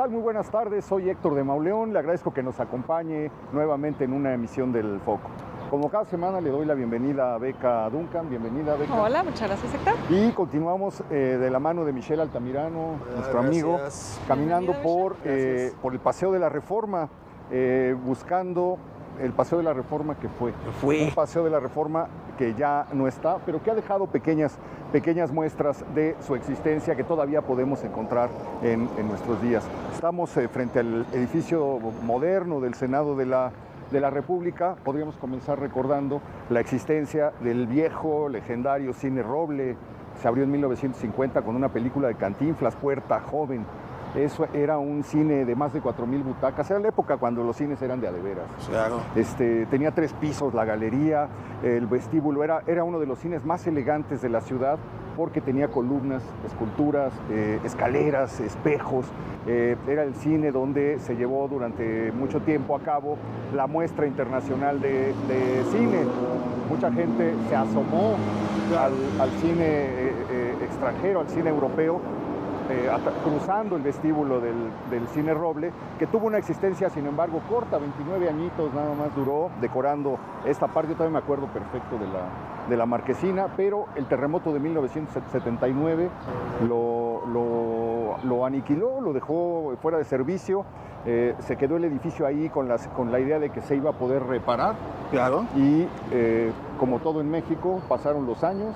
tal? Muy buenas tardes, soy Héctor de Mauleón, le agradezco que nos acompañe nuevamente en una emisión del Foco. Como cada semana le doy la bienvenida a Beca Duncan, bienvenida Beca. Hola, muchas gracias Héctor. Y continuamos de la mano de Michelle Altamirano, nuestro amigo, caminando por el Paseo de la Reforma, buscando el Paseo de la Reforma que fue. Un Paseo de la Reforma que ya no está, pero que ha dejado pequeñas muestras de su existencia que todavía podemos encontrar en nuestros días. Estamos frente al edificio moderno del Senado de la República. Podríamos comenzar recordando la existencia del viejo, legendario Cine Roble. Se abrió en 1950 con una película de Cantinflas, Puerta Joven. Eso era un cine de más de 4,000 butacas. Era la época cuando los cines eran de a de veras. Claro. Tenía 3 pisos, la galería, el vestíbulo. Era uno de los cines más elegantes de la ciudad porque tenía columnas, esculturas, escaleras, espejos. Era el cine donde se llevó durante mucho tiempo a cabo la muestra internacional de cine. Mucha gente se asomó al cine extranjero, al cine europeo, cruzando el vestíbulo del Cine Roble, que tuvo una existencia, sin embargo, corta, 29 añitos nada más duró decorando esta parte. Yo todavía me acuerdo perfecto de la marquesina, pero el terremoto de 1979 lo aniquiló, lo dejó fuera de servicio. Se quedó el edificio ahí con la idea de que se iba a poder reparar. Claro. Y como todo en México, pasaron los años.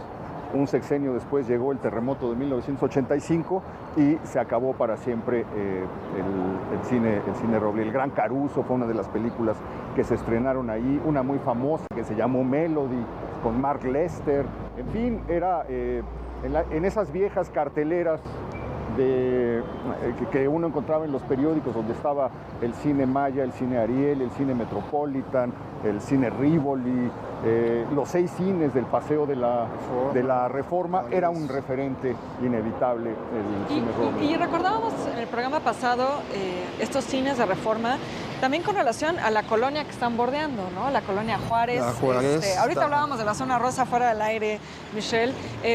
Un sexenio después llegó el terremoto de 1985 y se acabó para siempre el cine Roble. El Gran Caruso fue una de las películas que se estrenaron ahí, una muy famosa que se llamó Melody, con Mark Lester. En fin, era en esas viejas carteleras que uno encontraba en los periódicos, donde estaba el cine Maya, el cine Ariel, el cine Metropolitan, el cine Rivoli, los 6 cines del Paseo de la Reforma. Era un referente inevitable el cine Roble. Y recordábamos en el programa pasado estos cines de Reforma también con relación a la colonia que están bordeando, ¿no? La colonia Juárez. Ahorita hablábamos de la zona rosa fuera del aire, Michelle,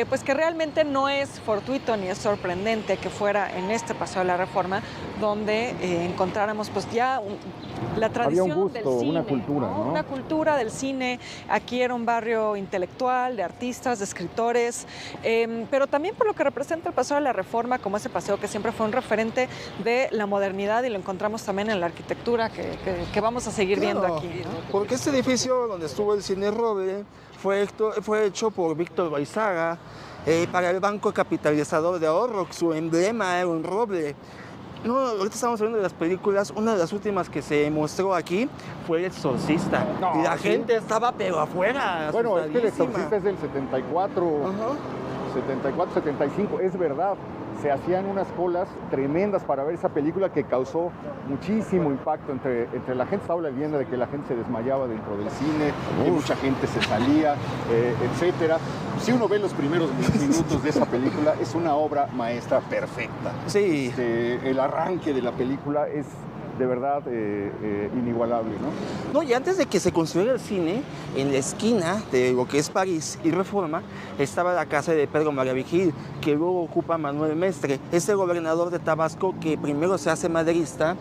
pues que realmente no es fortuito ni es sorprendente que fuera en este Paseo de la Reforma donde encontráramos pues ya la tradición había un gusto, del cine, una cultura, ¿no? Una cultura del cine. Aquí era un barrio intelectual, de artistas, de escritores, pero también por lo que representa el Paseo de la Reforma, como ese paseo que siempre fue un referente de la modernidad, y lo encontramos también en la arquitectura que vamos a seguir viendo aquí, ¿no? Porque este edificio donde estuvo el Cine Roble fue hecho por Víctor Baizaga para el Banco Capitalizador de Ahorro. Su emblema era un roble. No, ahorita estamos hablando de las películas. Una de las últimas que se mostró aquí fue El Exorcista. No, y la ¿sí? gente estaba pero afuera. Bueno, es que El Exorcista es del 74, 74, 75, es verdad. Se hacían unas colas tremendas para ver esa película que causó muchísimo impacto entre la gente. Estaba la leyenda de que la gente se desmayaba dentro del cine, que mucha gente se salía, etcétera. Si uno ve los primeros minutos de esa película, es una obra maestra perfecta. Sí. El arranque de la película es de verdad inigualable, ¿no? No, y antes de que se construyera el cine, en la esquina de lo que es París y Reforma, estaba la casa de Pedro María Vigil, que luego ocupa Manuel Mestre, ese gobernador de Tabasco que primero se hace maderista,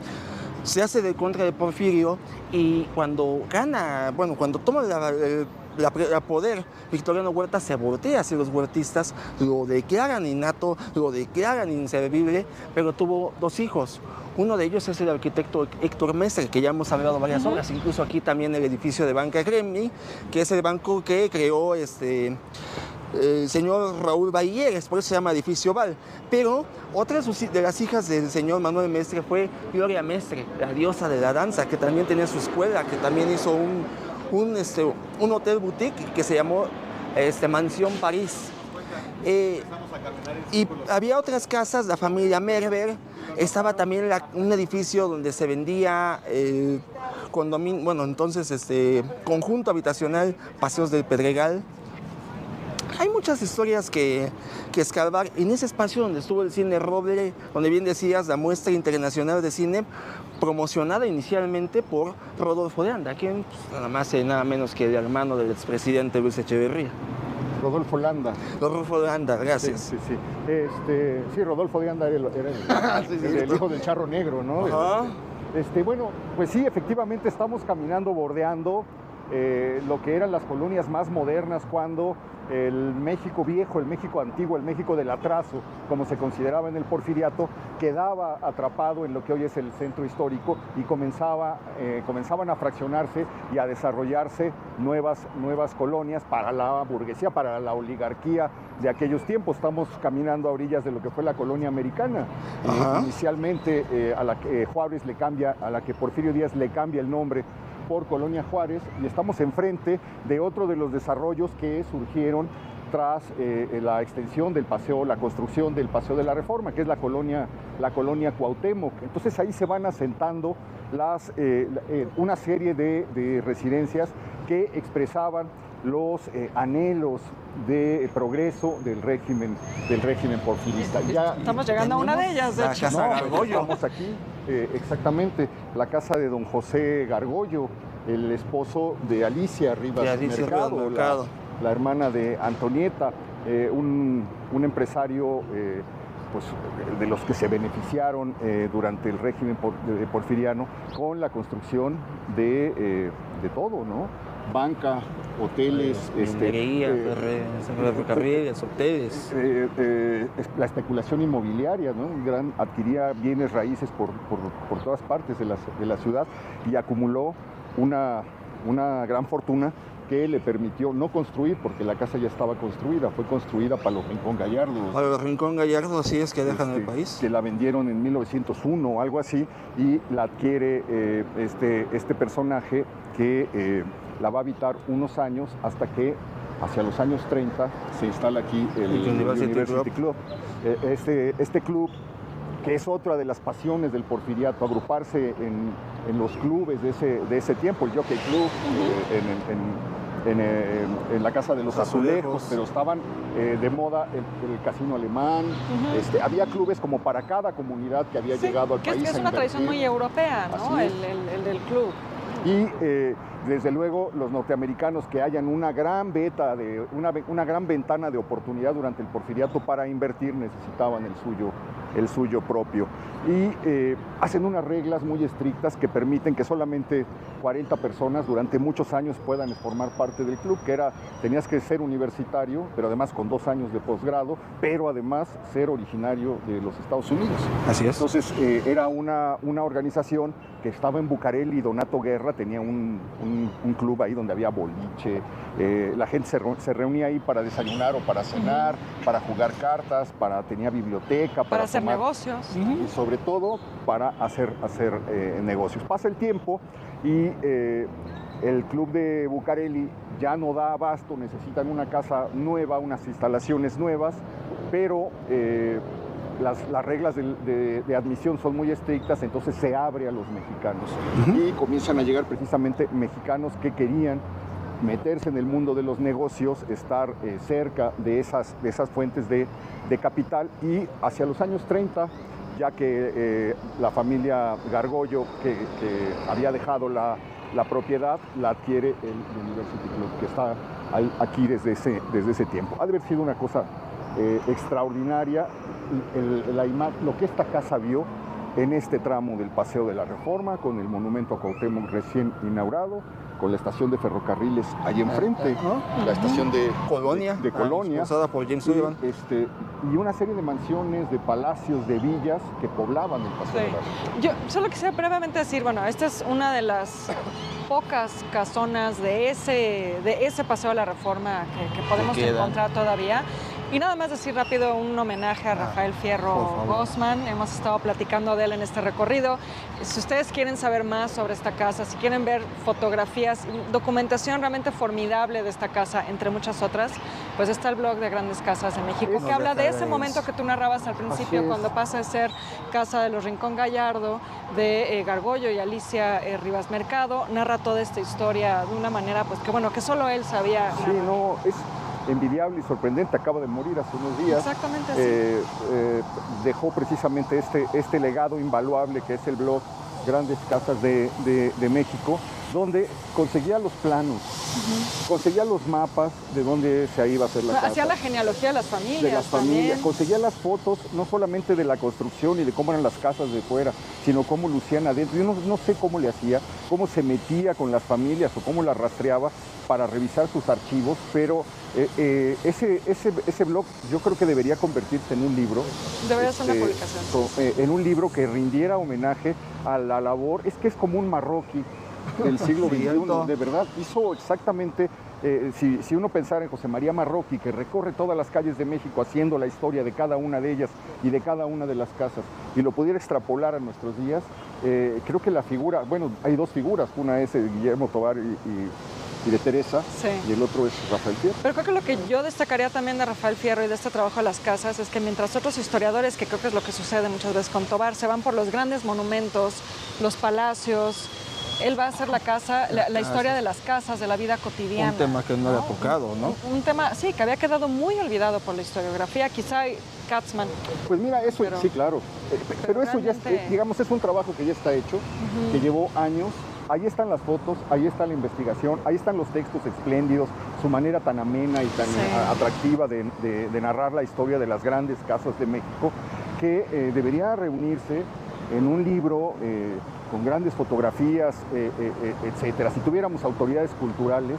se hace de contra de Porfirio, y cuando gana, bueno, cuando toma la poder, Victoriano Huerta se voltea hacia los huertistas, lo declaran innato, lo declaran inservible, pero tuvo 2 hijos. Uno de ellos es el arquitecto Héctor Mestre, que ya hemos hablado varias obras, incluso aquí también el edificio de Banca Gremi, que es el banco que creó el señor Raúl Bailleres, por eso se llama edificio Val. Pero otra de las hijas del señor Manuel Mestre fue Gloria Mestre, la diosa de la danza, que también tenía su escuela, que también hizo un hotel boutique que se llamó Mansión París. Y había otras casas, la familia Merber. Estaba también un edificio donde se vendía condominio, bueno, entonces conjunto habitacional Paseos del Pedregal. Hay muchas historias que escarbar en ese espacio donde estuvo el Cine Roble, donde bien decías, la muestra internacional de cine, promocionada inicialmente por Rodolfo de Anda, quien pues, nada más y nada menos que el hermano del expresidente Luis Echeverría. Rodolfo Landa. Rodolfo Landa, gracias. Sí, Rodolfo Landa era el hijo del Charro Negro, ¿no? Ajá. Bueno, pues sí, efectivamente estamos caminando, bordeando lo que eran las colonias más modernas cuando el México viejo, el México antiguo, el México del atraso, como se consideraba en el Porfiriato, quedaba atrapado en lo que hoy es el centro histórico y comenzaban a fraccionarse y a desarrollarse nuevas colonias para la burguesía, para la oligarquía de aquellos tiempos. Estamos caminando a orillas de lo que fue la colonia americana. Inicialmente a la que Juárez le cambia, a la que Porfirio Díaz le cambia el nombre por Colonia Juárez, y estamos enfrente de otro de los desarrollos que surgieron tras la extensión del paseo, la construcción del Paseo de la Reforma, que es la colonia Cuauhtémoc. Entonces ahí se van asentando una serie de residencias que expresaban los anhelos de progreso del régimen porfirista. Ya estamos llegando a una de ellas, de hecho. Estamos aquí, exactamente, la casa de don José Gargollo, el esposo de Alicia Rivas Mercado, la hermana de Antonieta, un empresario pues, de los que se beneficiaron durante el régimen porfiriano con la construcción de todo, ¿no? Banca, hoteles, ferrocarriles, hoteles. La especulación inmobiliaria, ¿no? Adquiría bienes raíces por todas partes de la ciudad y acumuló una gran fortuna que le permitió no construir, porque la casa ya estaba construida, fue construida para los Rincón Gallardo. Para los Rincón Gallardo, así es que dejan el país. Que la vendieron en 1901 o algo así, y la adquiere este personaje que la va a habitar unos años hasta que hacia los años 30 se instala aquí el University Club. Este club, que es otra de las pasiones del porfiriato, agruparse en los clubes de ese tiempo, el Jockey Club, en la Casa de los Azulejos, pero estaban de moda el Casino Alemán. Había clubes como para cada comunidad que había llegado al país. Es una tradición muy europea, ¿no? El del club. Y desde luego los norteamericanos, que hayan una gran ventana de oportunidad durante el porfiriato para invertir, necesitaban el suyo propio. Y hacen unas reglas muy estrictas que permiten que solamente 40 personas durante muchos años puedan formar parte del club, que tenías que ser universitario, pero además con 2 años de posgrado, pero además ser originario de los Estados Unidos. Así es. Entonces era una organización que estaba en Bucareli. Donato Guerra tenía un club ahí donde había boliche, la gente se reunía ahí para desayunar o para cenar, para jugar cartas, tenía biblioteca, para hacer negocios. Y sobre todo para hacer negocios. Pasa el tiempo y el club de Bucareli ya no da abasto, necesitan una casa nueva, unas instalaciones nuevas, pero las reglas de admisión son muy estrictas, entonces se abre a los mexicanos. Y comienzan a llegar precisamente mexicanos que querían meterse en el mundo de los negocios, estar cerca de esas fuentes de capital, y hacia los años 30, ya que la familia Gargollo, que había dejado la propiedad, la adquiere el University Club, que está aquí desde ese tiempo. Ha de haber sido una cosa extraordinaria lo que esta casa vio en este tramo del Paseo de la Reforma, con el monumento a Cuauhtémoc recién inaugurado, con la estación de ferrocarriles ahí enfrente, la estación de Colonia, usada por James Sullivan, y una serie de mansiones, de palacios, de villas que poblaban el Paseo de la Reforma. Yo solo quisiera brevemente decir, bueno, esta es una de las pocas casonas de ese Paseo de la Reforma que podemos encontrar todavía. Y nada más decir rápido un homenaje a Rafael Fierro Gosman. Hemos estado platicando de él en este recorrido. Si ustedes quieren saber más sobre esta casa, si quieren ver fotografías, documentación realmente formidable de esta casa, entre muchas otras, pues está el blog de Grandes Casas de México, que habla de ese momento que tú narrabas al principio, cuando pasa de ser casa de los Rincón Gallardo, de Gargollo y Alicia Rivas Mercado. Narra toda esta historia de una manera pues que solo él sabía. Sí, no, es envidiable y sorprendente. Acaba de morir hace unos días. Exactamente, sí. Dejó precisamente este legado invaluable que es el blog Grandes Casas de México, donde conseguía los planos, conseguía los mapas de dónde se iba a hacer la casa. Hacía la genealogía de las familias. De las familias, conseguía las fotos no solamente de la construcción y de cómo eran las casas de fuera, sino cómo lucían adentro. Yo no sé cómo le hacía, cómo se metía con las familias o cómo las rastreaba para revisar sus archivos, pero ese blog yo creo que debería convertirse en un libro. Debería ser una publicación. En un libro que rindiera homenaje a la labor. Es que es como un Marroquí del siglo XXI, de verdad. Hizo exactamente, si uno pensara en José María Marroquí, que recorre todas las calles de México haciendo la historia de cada una de ellas y de cada una de las casas, y lo pudiera extrapolar a nuestros días, creo que la figura, bueno, hay dos figuras, una es Guillermo Tovar y de Teresa, sí, y el otro es Rafael Fierro. Pero creo que lo que yo destacaría también de Rafael Fierro y de este trabajo de las casas es que mientras otros historiadores, que creo que es lo que sucede muchas veces con Tovar, se van por los grandes monumentos, los palacios, él va a hacer la historia de las casas, de la vida cotidiana. Un tema que no había tocado, ¿no? Un tema, sí, que había quedado muy olvidado por la historiografía, quizá Katzman. Pues mira, eso, sí, claro. Pero eso ya, digamos, es un trabajo que ya está hecho, que llevó años. Ahí están las fotos, ahí está la investigación, ahí están los textos espléndidos, su manera tan amena y tan atractiva de narrar la historia de las grandes casas de México, que debería reunirse en un libro con grandes fotografías, etcétera. Si tuviéramos autoridades culturales,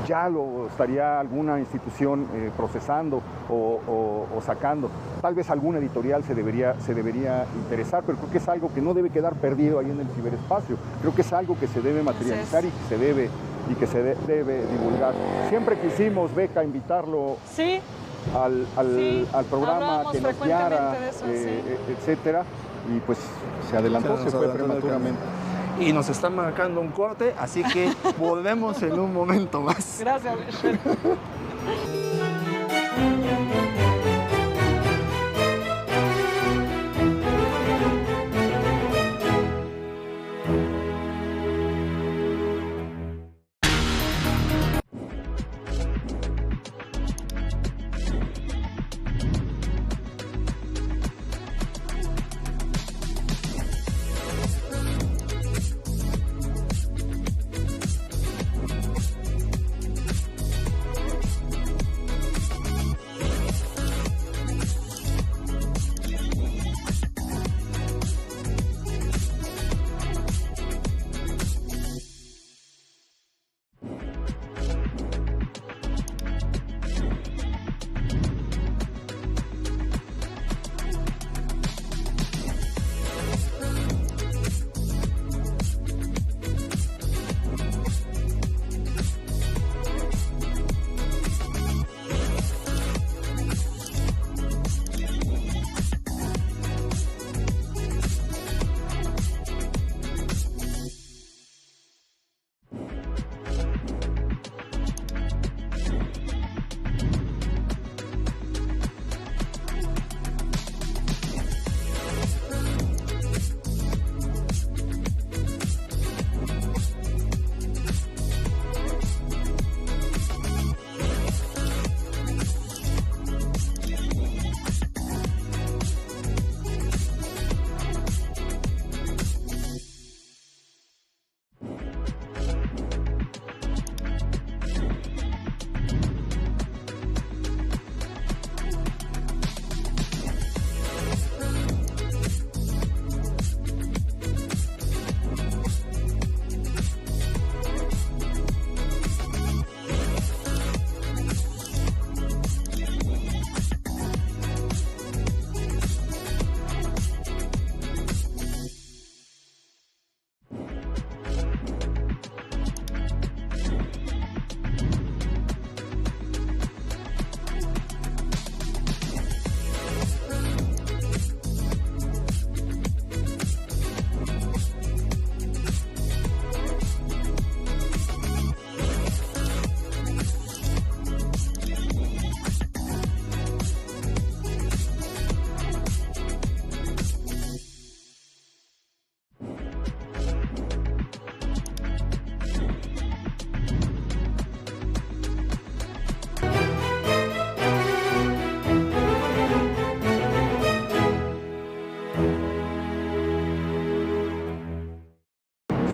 ya lo estaría alguna institución procesando o sacando. Tal vez alguna editorial se debería interesar, pero creo que es algo que no debe quedar perdido ahí en el ciberespacio. Creo que es algo que se debe materializar y que se debe divulgar. Siempre quisimos, Beca, invitarlo al programa, que nos guiara, etcétera, y pues se adelantó, se fue prematuramente. Y nos están marcando un corte, así que volvemos en un momento más. Gracias, Michelle.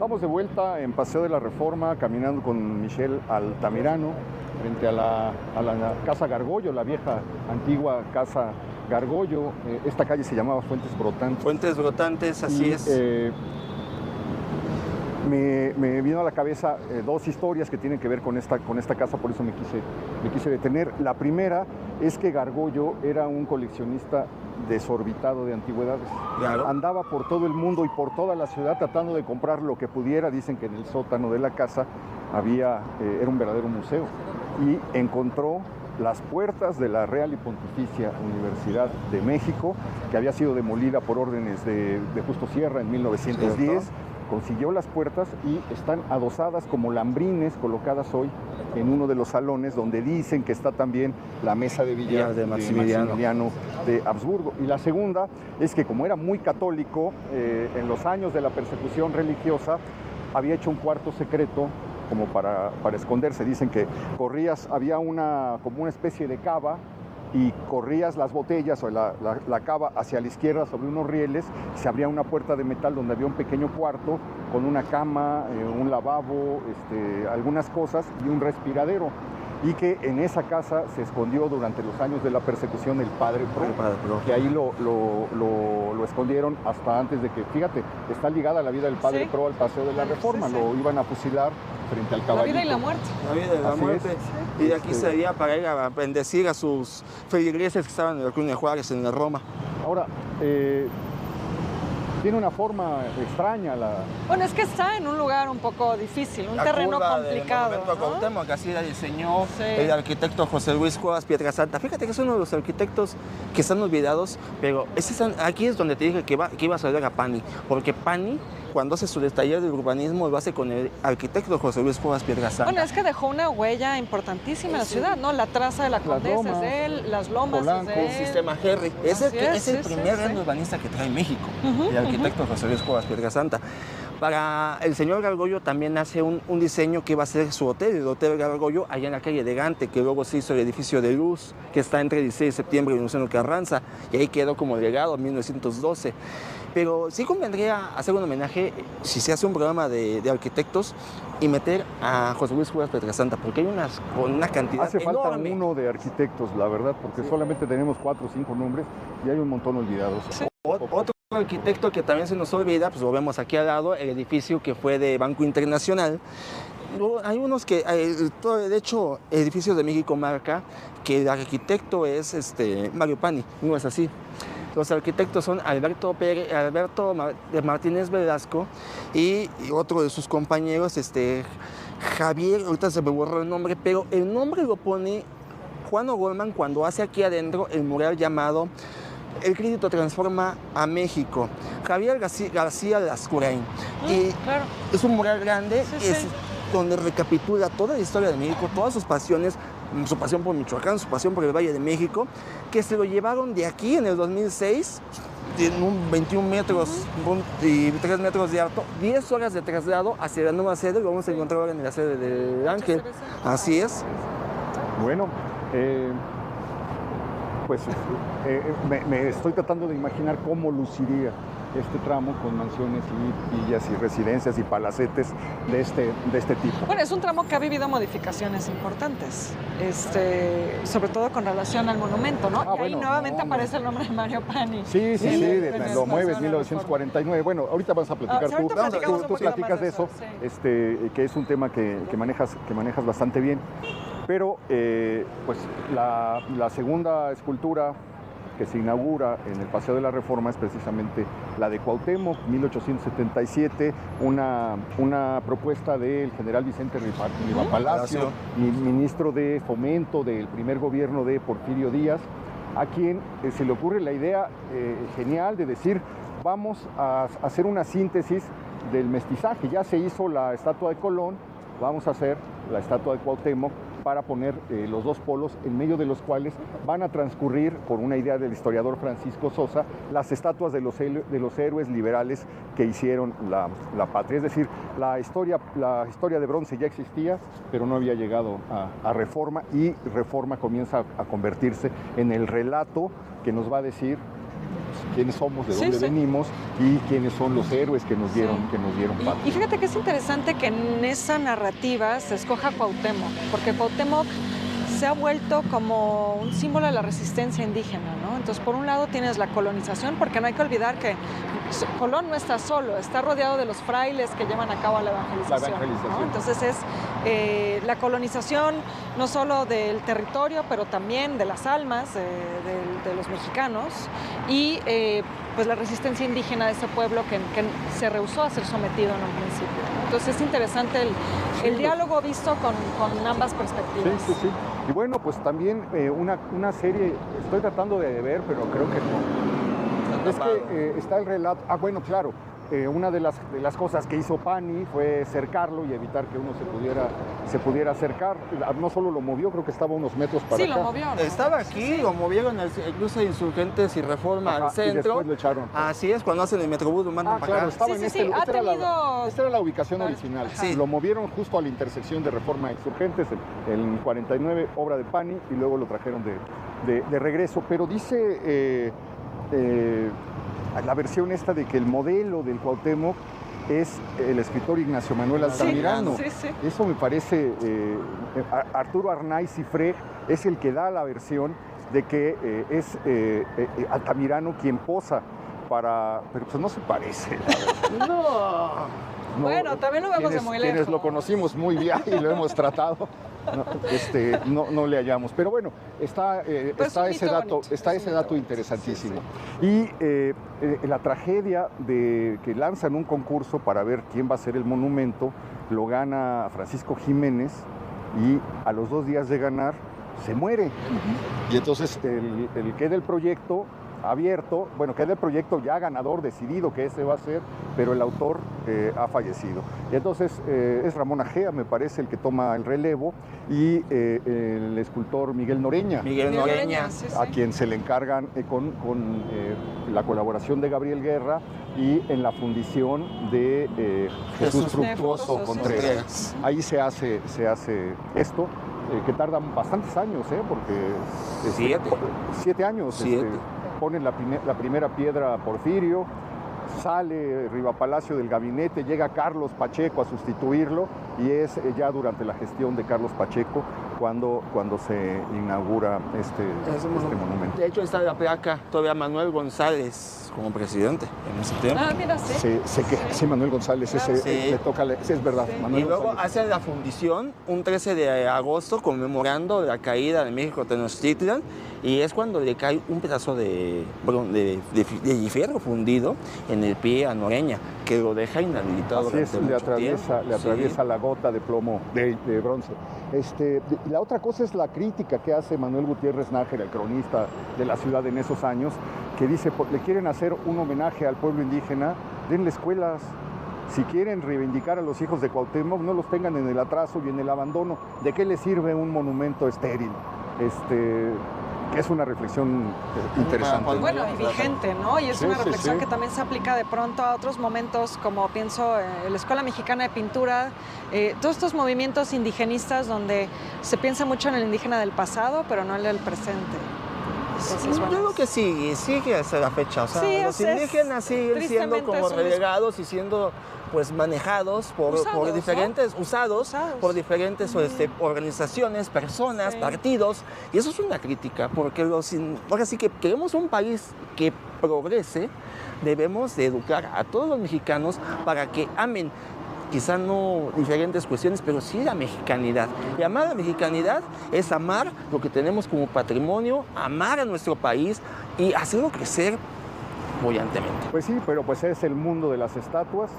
estamos de vuelta en Paseo de la Reforma, caminando con Michelle Altamirano, frente a la Casa Gargollo, la vieja, antigua Casa Gargollo. Esta calle se llamaba Fuentes Brotantes. Fuentes Brotantes, así es. Me vino a la cabeza dos historias que tienen que ver con esta casa, por eso me quise detener. La primera es que Gargollo era un coleccionista desorbitado de antigüedades. Claro. Andaba por todo el mundo y por toda la ciudad tratando de comprar lo que pudiera. Dicen que en el sótano de la casa era un verdadero museo, y encontró las puertas de la Real y Pontificia Universidad de México, que había sido demolida por órdenes de Justo Sierra en 1910. ¿Cierto? Consiguió las puertas y están adosadas como lambrines, colocadas hoy en uno de los salones, donde dicen que está también la mesa de billar de Maximiliano de Habsburgo. Y la segunda es que, como era muy católico, en los años de la persecución religiosa había hecho un cuarto secreto como para esconderse. Dicen que había como una especie de cava, y corrías las botellas o la cava hacia la izquierda sobre unos rieles, se abría una puerta de metal donde había un pequeño cuarto con una cama, un lavabo, algunas cosas y un respiradero. Y que en esa casa se escondió durante los años de la persecución el padre Pro, que ahí lo escondieron hasta antes de que, fíjate, está ligada la vida del padre Pro al Paseo de la Reforma. Lo iban a fusilar frente al caballito. La vida y la muerte. La vida y la muerte. Y de aquí sería para ir a bendecir a sus feligreses que estaban en la Colonia Juárez, en la Roma. Ahora, tiene una forma extraña. Bueno, es que está en un lugar un poco difícil, un terreno complicado. El monumento a Cuauhtémoc, que así la diseñó el arquitecto José Luis Cuevas Pietrasanta. Fíjate que es uno de los arquitectos que están olvidados, pero aquí es donde te dije que ibas a ver a Pani, porque Pani, cuando hace su taller de urbanismo, lo hace con el arquitecto José Luis Cuevas Pietrasanta. Bueno, es que dejó una huella importantísima en la ciudad, ¿no? La traza de la Condesa es de él, las lomas Polanco, es de él. El sistema Henry. Es el primer gran urbanista que trae México, el arquitecto José Luis Cuevas Pietrasanta. Para el señor Gargollo también hace un diseño que va a ser su hotel, el Hotel Gargollo, allá en la calle de Gante, que luego se hizo el edificio de Luz, que está entre 16 de septiembre y Venustiano Carranza, y ahí quedó como legado en 1912. Pero sí convendría hacer un homenaje, si se hace un programa de arquitectos, y meter a José Luis Cuevas Pietrasanta, porque hay una cantidad Hace falta enorme. uno de arquitectos, la verdad, porque solamente tenemos 4 o 5 nombres y hay un montón olvidados. Sí. Otro arquitecto que también se nos olvida, pues lo vemos aquí al lado, el edificio que fue de Banco Internacional. Hay unos que, de hecho, Edificios de México marca que el arquitecto es Mario Pani, no es así. Los arquitectos son Alberto Martínez Velasco y otro de sus compañeros, Javier, ahorita se me borró el nombre, pero el nombre lo pone Juan O'Gorman cuando hace aquí adentro el mural llamado El crédito transforma a México, Javier García Lascurain. Y claro. Es un mural grande, donde recapitula toda la historia de México, todas sus pasiones, su pasión por Michoacán, su pasión por el Valle de México, que se lo llevaron de aquí en el 2006, en un 21 metros y 3 metros de alto, 10 horas de traslado hacia la nueva sede. Lo vamos a encontrar ahora en la sede del Ángel. Así es. Bueno, pues me estoy tratando de imaginar cómo luciría este tramo con mansiones y villas y residencias y palacetes de este tipo. Bueno, es un tramo que ha vivido modificaciones importantes, sobre todo con relación al monumento, ¿no? Y ahí nuevamente aparece el nombre de Mario Pani. Sí, lo mueves, 1949. Bueno, ahorita vas a platicar tú platicas de eso, que es un tema que manejas bastante bien. Pero pues la segunda escultura que se inaugura en el Paseo de la Reforma es precisamente la de Cuauhtémoc, 1877, una propuesta del general Vicente Riva Palacio, ministro de Fomento del primer gobierno de Porfirio Díaz, a quien se le ocurre la idea genial de decir, vamos a hacer una síntesis del mestizaje. Ya se hizo la estatua de Colón, vamos a hacer la estatua de Cuauhtémoc, para poner los dos polos en medio de los cuales van a transcurrir, por una idea del historiador Francisco Sosa, las estatuas de los héroes liberales que hicieron la patria. Es decir, la historia de bronce ya existía, pero no había llegado a Reforma, y Reforma comienza a convertirse en el relato que nos va a decir quiénes somos, de dónde venimos y quiénes son los héroes que nos dieron, patria. Y fíjate que es interesante que en esa narrativa se escoja Cuauhtémoc, porque Cuauhtémoc se ha vuelto como un símbolo de la resistencia indígena, ¿no? Entonces, por un lado tienes la colonización, porque no hay que olvidar que Colón no está solo, está rodeado de los frailes que llevan a cabo la evangelización. ¿No? Entonces es la colonización no solo del territorio, pero también de las almas de los mexicanos y pues la resistencia indígena de ese pueblo que se rehusó a ser sometido en un principio, ¿no? Entonces es interesante el diálogo visto con ambas perspectivas. Sí. Y bueno, pues también una serie, estoy tratando de ver, pero creo que no. Es que está el relato. Bueno, claro, una de las cosas que hizo Pani fue cercarlo y evitar que uno se pudiera acercar. No solo lo movió, creo que estaba unos metros para acá. Sí, lo movió, ¿no? Estaba aquí, lo movieron el cruce de Insurgentes y Reforma al centro. Y después lo echaron. Así es, cuando hacen el Metrobús lo mandan para claro, acá. Estaba en esta era la ubicación original. Sí. Lo movieron justo a la intersección de Reforma e Insurgentes, el 49, obra de Pani, y luego lo trajeron de regreso. Pero dice la versión esta de que el modelo del Cuauhtémoc es el escritor Ignacio Manuel Altamirano. Sí. Eso me parece, Arturo Arnaiz Cifré es el que da la versión de que es Altamirano quien posa pero pues no se parece, la verdad. No, bueno, también lo vemos de muy lejos. Quienes lo conocimos muy bien y lo hemos tratado, no le hallamos. Pero bueno, está ese dato interesantísimo. Y la tragedia de que lanzan un concurso para ver quién va a ser el monumento, lo gana Francisco Jiménez y a los 2 días de ganar se muere. Y entonces el que del proyecto abierto, queda el proyecto ya ganador, decidido que ese va a ser, pero el autor ha fallecido. Y entonces es Ramón Agea, me parece, el que toma el relevo, y el escultor Miguel Noreña. Sí. A quien se le encargan con la colaboración de Gabriel Guerra y en la fundición de Jesús Fructuoso Contreras. Ahí se hace esto, que tarda bastantes años, porque 7 años. Ponen la primera piedra a Porfirio, sale Rivapalacio del gabinete, llega Carlos Pacheco a sustituirlo y es ya durante la gestión de Carlos Pacheco cuando se inaugura este monumento. De hecho, está la placa todavía Manuel González como presidente en ese tiempo. Mira, sí. Sí, Manuel González, le toca, es verdad. Manuel y luego González. hacen la fundición un 13 de agosto conmemorando la caída de México Tenochtitlan y es cuando le cae un pedazo de fierro fundido en el pie a Noreña, que lo deja inhabilitado. Así es, le atraviesa la gota de plomo, de bronce. La otra cosa es la crítica que hace Manuel Gutiérrez Nájera, el cronista de la ciudad en esos años, que dice, le quieren hacer un homenaje al pueblo indígena, denle escuelas. Si quieren reivindicar a los hijos de Cuauhtémoc, no los tengan en el atraso y en el abandono. ¿De qué les sirve un monumento estéril? Que es una reflexión interesante. Bueno, y vigente, ¿no? Y es una reflexión que también se aplica de pronto a otros momentos, como pienso en la Escuela Mexicana de Pintura, todos estos movimientos indigenistas donde se piensa mucho en el indígena del pasado, pero no en el del presente. Yo creo que sigue hasta la fecha. O sea, los indígenas siguen siendo como relegados y siendo pues manejados por diferentes, usados por diferentes organizaciones, personas, partidos. Y eso es una crítica, porque ahora sí que queremos un país que progrese, debemos de educar a todos los mexicanos para que amen, quizá no diferentes cuestiones, pero sí la mexicanidad. Y amar la mexicanidad es amar lo que tenemos como patrimonio, amar a nuestro país y hacerlo crecer bollantemente. Pues sí, pero pues es el mundo de las estatuas,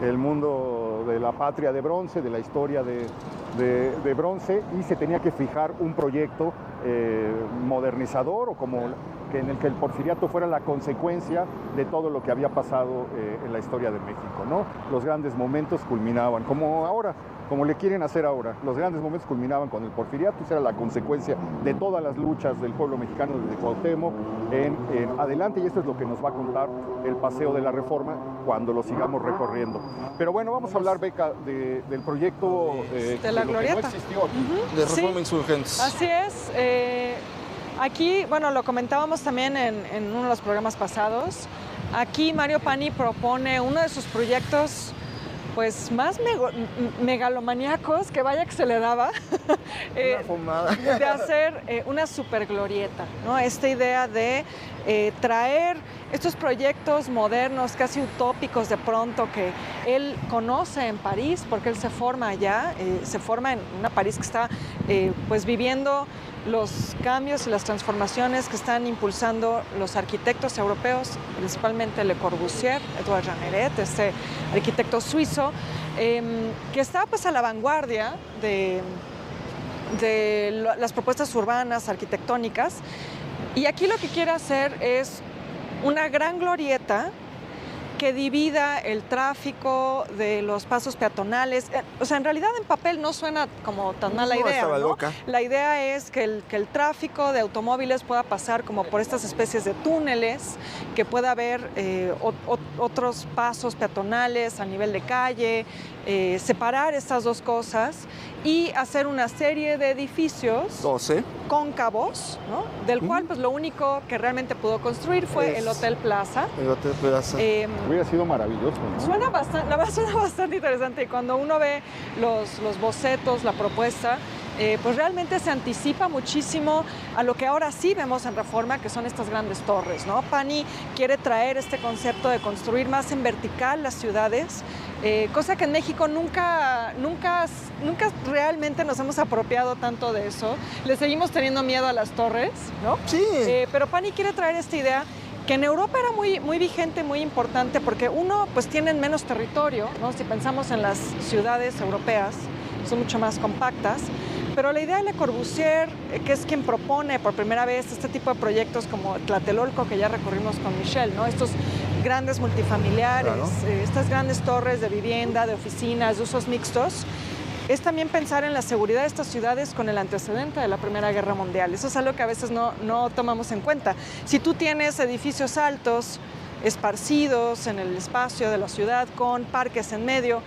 el mundo de la patria de bronce, de la historia de bronce, y se tenía que fijar un proyecto modernizador o en el que el porfiriato fuera la consecuencia de todo lo que había pasado en la historia de México, ¿no? Los grandes momentos culminaban, como ahora, como le quieren hacer ahora. Los grandes momentos culminaban con el porfiriato, esa era la consecuencia de todas las luchas del pueblo mexicano desde Cuauhtémoc en adelante, y esto es lo que nos va a contar el Paseo de la Reforma cuando lo sigamos recorriendo. Pero bueno, vamos a hablar, Beca, del proyecto de la Glorieta. No existió. De Reforma Insurgentes. Así es. Aquí, bueno, lo comentábamos también en uno de los programas pasados. Aquí Mario Pani propone uno de sus proyectos pues más megalomaníacos, que vaya que se le daba, de hacer una superglorieta, ¿no? Esta idea de traer estos proyectos modernos, casi utópicos de pronto, que él conoce en París, porque él se forma allá, se forma en una París que está pues viviendo los cambios y las transformaciones que están impulsando los arquitectos europeos, principalmente Le Corbusier, Edouard Jeanneret, este arquitecto suizo, que está pues a la vanguardia de las propuestas urbanas, arquitectónicas. Y aquí lo que quiere hacer es una gran glorieta que divida el tráfico de los pasos peatonales. O sea, en realidad en papel no suena como tan mala idea, ¿no? La idea es que el tráfico de automóviles pueda pasar como por estas especies de túneles, que pueda haber otros pasos peatonales a nivel de calle, separar estas dos cosas y hacer una serie de edificios 12 cóncavos, ¿no? Del cual pues lo único que realmente pudo construir fue el Hotel Plaza. El Hotel Plaza. Hubiera sido maravilloso, ¿no? Suena bastante interesante, y cuando uno ve los bocetos, la propuesta, pues realmente se anticipa muchísimo a lo que ahora sí vemos en Reforma, que son estas grandes torres, ¿no? Pani quiere traer este concepto de construir más en vertical las ciudades, cosa que en México nunca realmente nos hemos apropiado tanto de eso. Le seguimos teniendo miedo a las torres, ¿no? Sí. Pero Pani quiere traer esta idea que en Europa era muy vigente, muy importante, porque uno, pues tienen menos territorio, ¿no? Si pensamos en las ciudades europeas, son mucho más compactas, pero la idea de Le Corbusier, que es quien propone por primera vez este tipo de proyectos como Tlatelolco, que ya recorrimos con Michelle, ¿no? Estos grandes multifamiliares, claro. Estas grandes torres de vivienda, de oficinas, de usos mixtos, es también pensar en la seguridad de estas ciudades con el antecedente de la Primera Guerra Mundial. Eso es algo que a veces no tomamos en cuenta. Si tú tienes edificios altos, esparcidos en el espacio de la ciudad, con parques en medio,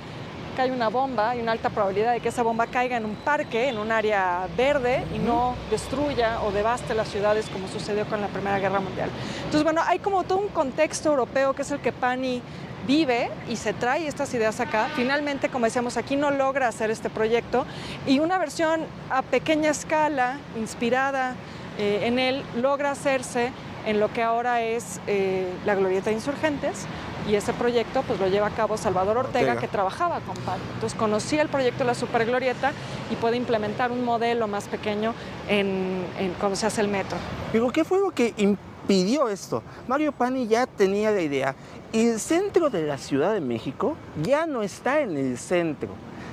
cae una bomba, hay una alta probabilidad de que esa bomba caiga en un parque, en un área verde, y no destruya o devaste las ciudades como sucedió con la Primera Guerra Mundial. Entonces, bueno, hay como todo un contexto europeo que es el que Pani vive y se trae estas ideas acá. Finalmente, como decíamos, aquí no logra hacer este proyecto, y una versión a pequeña escala, inspirada en él, logra hacerse en lo que ahora es la Glorieta de Insurgentes, y ese proyecto pues lo lleva a cabo Salvador Ortega, que trabajaba con Pani. Entonces conocía el proyecto de la Superglorieta y puede implementar un modelo más pequeño cuando se hace el metro. Digo, ¿qué fue lo que impidió esto? Mario Pani ya tenía la idea. El centro de la Ciudad de México ya no está en el centro.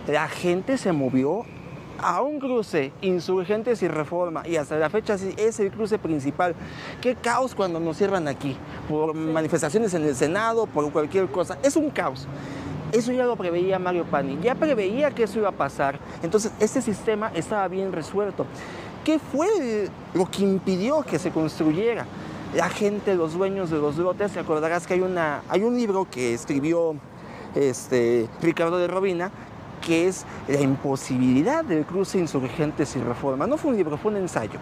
La gente se movió a un cruce, Insurgentes y Reforma, y hasta la fecha es el cruce principal. Qué caos cuando nos cierran aquí, por manifestaciones en el Senado, por cualquier cosa. Es un caos. Eso ya lo preveía Mario Pani, ya preveía que eso iba a pasar. Entonces, este sistema estaba bien resuelto. ¿Qué fue lo que impidió que se construyera? La gente, los dueños de los lotes, te acordarás que hay un libro que escribió Ricardo de Robina, que es la imposibilidad del cruce Insurgentes y Reforma. No fue un libro, fue un ensayo.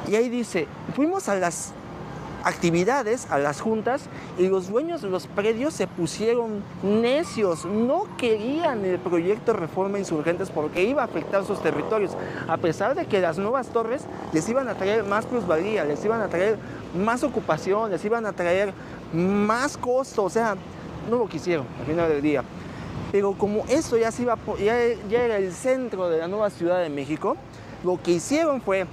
Y ahí dice, fuimos a las actividades, a las juntas, y los dueños de los predios se pusieron necios, no querían el proyecto Reforma Insurgentes porque iba a afectar sus territorios, a pesar de que las nuevas torres les iban a traer más plusvalía, les iban a traer más ocupación, les iban a traer más costo, o sea, no lo quisieron al final del día. Pero como esto ya era el centro de la nueva Ciudad de México, lo que hicieron fue,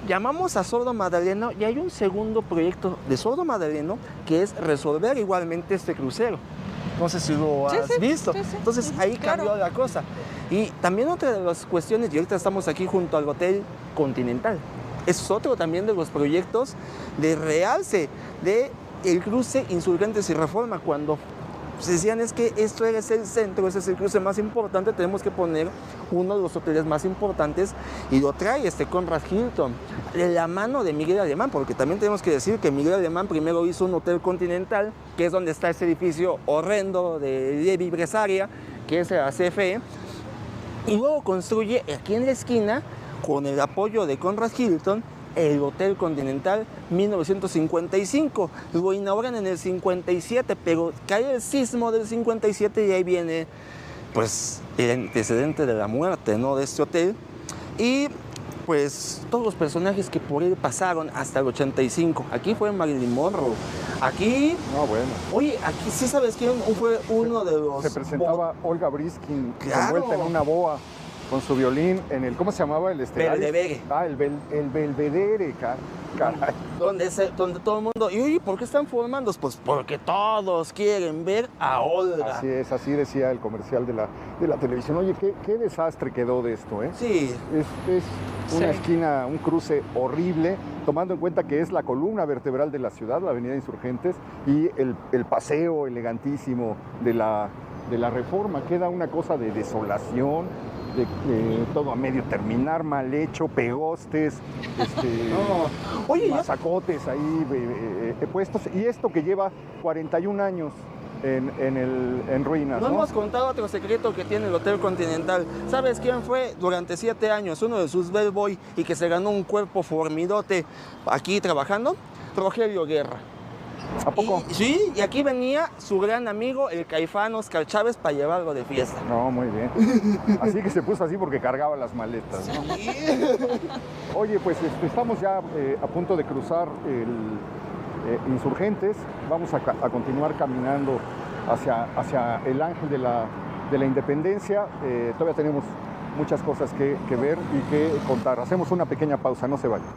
llamamos a Sordo Madaleno, y hay un segundo proyecto de Sordo Madaleno que es resolver igualmente este crucero. No sé si lo has visto. Sí. Entonces ahí cambió la cosa. Y también otra de las cuestiones, y ahorita estamos aquí junto al Hotel Continental, es otro también de los proyectos de realce del cruce Insurgentes y Reforma, cuando se decían es que esto es el centro, ese es el cruce más importante, tenemos que poner uno de los hoteles más importantes, y lo trae Conrad Hilton, de la mano de Miguel Alemán, porque también tenemos que decir que Miguel Alemán primero hizo un Hotel Continental, que es donde está ese edificio horrendo de Levi Bresaria, que es la CFE, y luego construye aquí en la esquina, con el apoyo de Conrad Hilton, el Hotel Continental 1955. Lo inauguran en el 57, pero cae el sismo del 57 y ahí viene pues el antecedente de la muerte, ¿no?, de este hotel. Y pues todos los personajes que por él pasaron hasta el 85. Aquí fue Marilyn Monroe. Aquí... No, bueno. Oye, aquí sí sabes quién fue uno de los... Se presentaba Olga Briskin, claro, envuelta en una boa, con su violín en el... ¿Cómo se llamaba? El Belvedere. Ah, el Belvedere, caray. Donde todo el mundo... Y oye, ¿por qué están formando? Pues porque todos quieren ver a Olga. Así es, así decía el comercial de la televisión. Oye, qué desastre quedó de esto, ¿eh? Sí. Es una esquina, un cruce horrible, tomando en cuenta que es la columna vertebral de la ciudad, la avenida Insurgentes, y el paseo elegantísimo de la Reforma. Queda una cosa de desolación, de todo a medio terminar, mal hecho, pegostes, masacotes ahí puestos, y esto que lleva 41 años en ruinas. No hemos contado otro secreto que tiene el Hotel Continental. ¿Sabes quién fue durante 7 años uno de sus bellboy y que se ganó un cuerpo formidote aquí trabajando? Rogelio Guerra. ¿A poco? Sí, y aquí venía su gran amigo, el Caifán Oscar Chávez, para llevarlo de fiesta. No, muy bien. Así que se puso así porque cargaba las maletas, ¿no? Sí. Oye, pues estamos ya a punto de cruzar Insurgentes. Vamos a continuar caminando hacia el Ángel de la Independencia. Todavía tenemos muchas cosas que ver y que contar. Hacemos una pequeña pausa, no se vayan.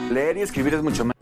Leer y escribir es mucho más.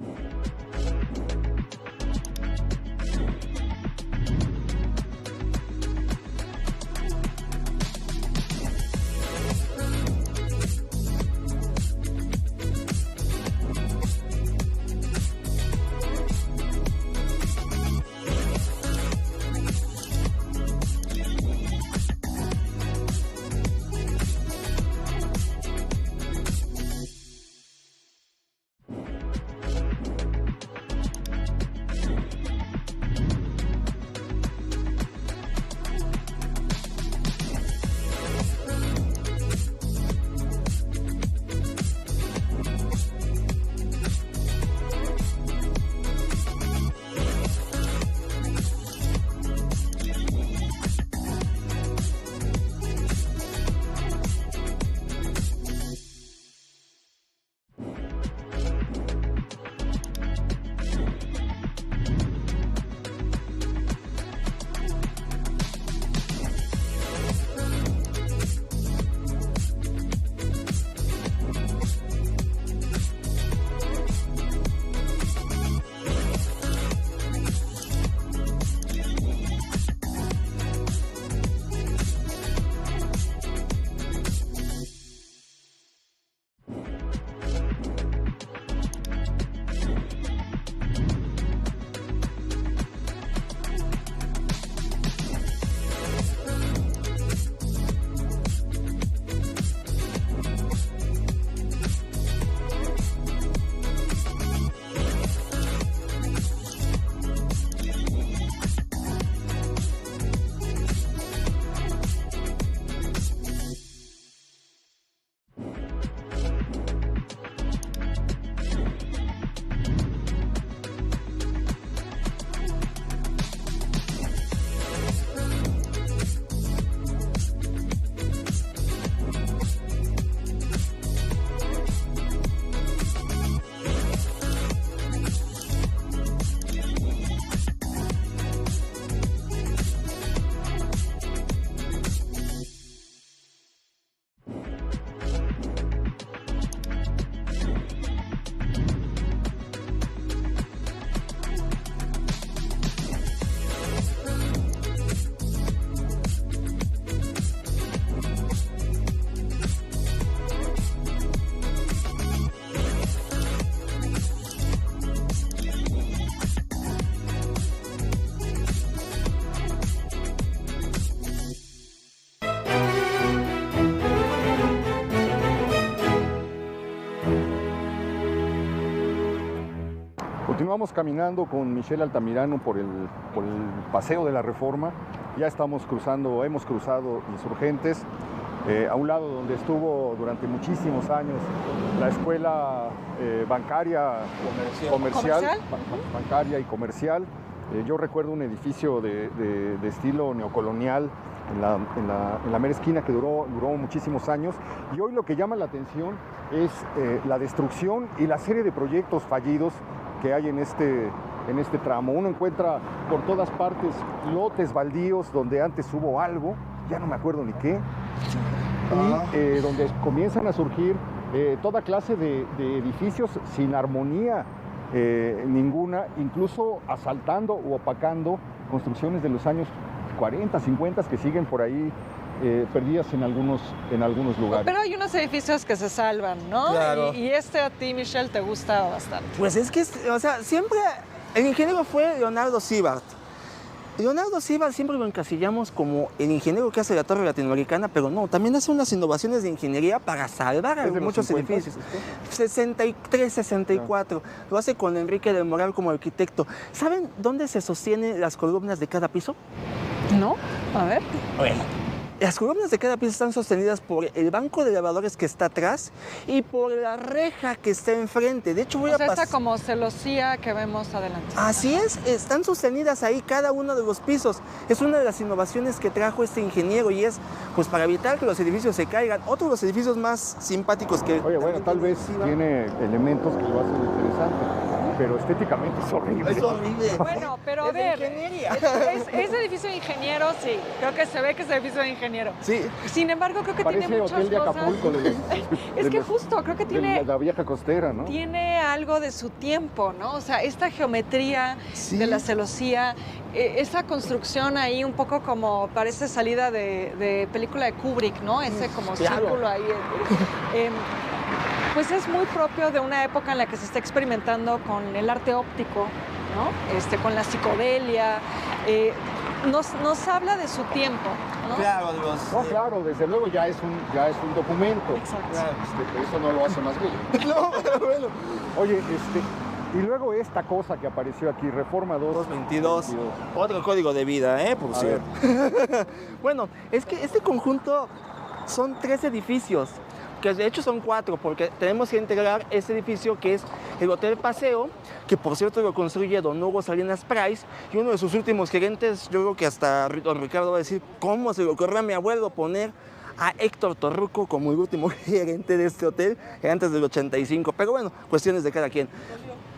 continuamos caminando con Michelle Altamirano por el Paseo de la Reforma. Ya hemos cruzado Insurgentes, a un lado donde estuvo durante muchísimos años la escuela bancaria comercial. Bancaria y comercial. Yo recuerdo un edificio de estilo neocolonial en la mera esquina que duró muchísimos años, y hoy lo que llama la atención es la destrucción y la serie de proyectos fallidos que hay en este tramo. Uno encuentra por todas partes lotes baldíos donde antes hubo algo, ya no me acuerdo ni qué, y donde comienzan a surgir toda clase de edificios sin armonía ninguna, incluso asaltando o opacando construcciones de los años 40, 50 que siguen por ahí perdidas en algunos lugares. Pero hay unos edificios que se salvan, ¿no? Claro. Y este a ti, Michelle, te gusta bastante. Pues es que, o sea, siempre el ingeniero fue Leonardo Sivart. Leonardo Sivart siempre lo encasillamos como el ingeniero que hace la torre latinoamericana, pero no, también hace unas innovaciones de ingeniería para salvar muchos edificios. 63, 64, lo hace con Enrique del Moral como arquitecto. ¿Saben dónde se sostienen las columnas de cada piso? ¿No? A ver. Bueno, las columnas de cada piso están sostenidas por el banco de elevadores que está atrás y por la reja que está enfrente. De hecho, voy a pasar. Esta como celosía que vemos adelante. Así es, están sostenidas ahí cada uno de los pisos. Es una de las innovaciones que trajo este ingeniero y es pues para evitar que los edificios se caigan. Otro de los edificios más simpáticos que... Oye, bueno, tal vez tiene elementos que lo hacen interesante, pero estéticamente es horrible. Es horrible. Bueno, pero a ver, es edificio de ingeniero, sí. Creo que se ve que es edificio de ingeniero. Sí. Sin embargo, creo que Parece tiene muchas hotel de Acapulco, cosas. Es que justo, creo que tiene... la vieja costera, ¿no? Tiene algo de su tiempo, ¿no? O sea, esta geometría de la celosía, esa construcción ahí un poco como parece salida de película de Kubrick, ¿no? Ese como círculo ahí. Pues es muy propio de una época en la que se está experimentando con el arte óptico, ¿no? Con la psicodelia. Nos habla de su tiempo, ¿no? Claro, claro, desde luego ya es un documento. Exacto. Claro, eso no lo hace más bello. No, pero bueno. Oye, y luego esta cosa que apareció aquí, Reforma 222. Otro código de vida, por cierto. Bueno, es que este conjunto son 3 edificios, que de hecho son 4, porque tenemos que integrar este edificio que es el Hotel Paseo, que por cierto lo construye don Hugo Salinas Price, y uno de sus últimos gerentes, yo creo que hasta don Ricardo va a decir, ¿cómo se le ocurrió a mi abuelo poner a Héctor Torruco como el último gerente de este hotel, antes del 85? Pero bueno, cuestiones de cada quien.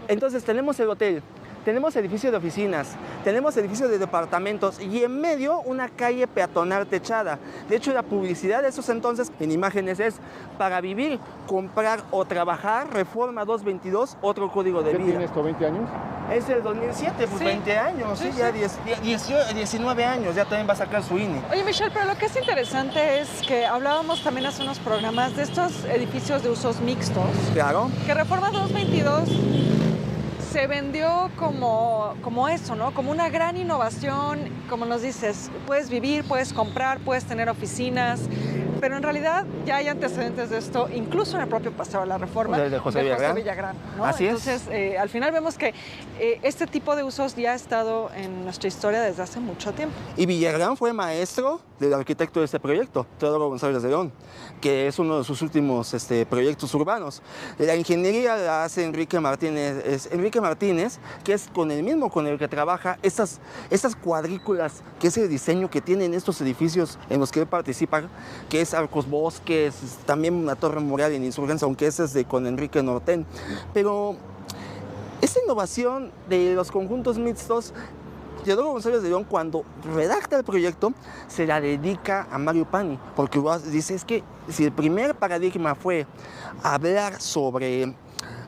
Entonces tenemos el hotel, tenemos edificio de oficinas, tenemos edificio de departamentos y en medio una calle peatonal techada. De hecho, la publicidad de esos entonces en imágenes es para vivir, comprar o trabajar, Reforma 222, otro código de vida. ¿Qué tiene esto, 20 años? Es el 2007, pues sí. 20 años, sí, ya 19 años, ya también va a sacar su INE. Oye, Michelle, pero lo que es interesante es que hablábamos también hace unos programas de estos edificios de usos mixtos. Claro. Que Reforma 222 se vendió como eso, ¿no? Como una gran innovación, como nos dices, puedes vivir, puedes comprar, puedes tener oficinas, pero en realidad ya hay antecedentes de esto, incluso en el propio Paseo de la Reforma de José Villagrán, ¿no? Así Entonces, al final vemos que este tipo de usos ya ha estado en nuestra historia desde hace mucho tiempo. Y Villagrán fue maestro del arquitecto de este proyecto, Teodoro González de León, que es uno de sus últimos proyectos urbanos. La ingeniería la hace Enrique Martínez, que es con el que trabaja estas cuadrículas, que es el diseño que tienen estos edificios en los que él participa, que es Arcos Bosques, también una torre mural en Insurgencia, aunque ese es con Enrique Norten. Pero esta innovación de los conjuntos mixtos, Teodoro González de León, cuando redacta el proyecto, se la dedica a Mario Pani, porque dice, es que si el primer paradigma fue hablar sobre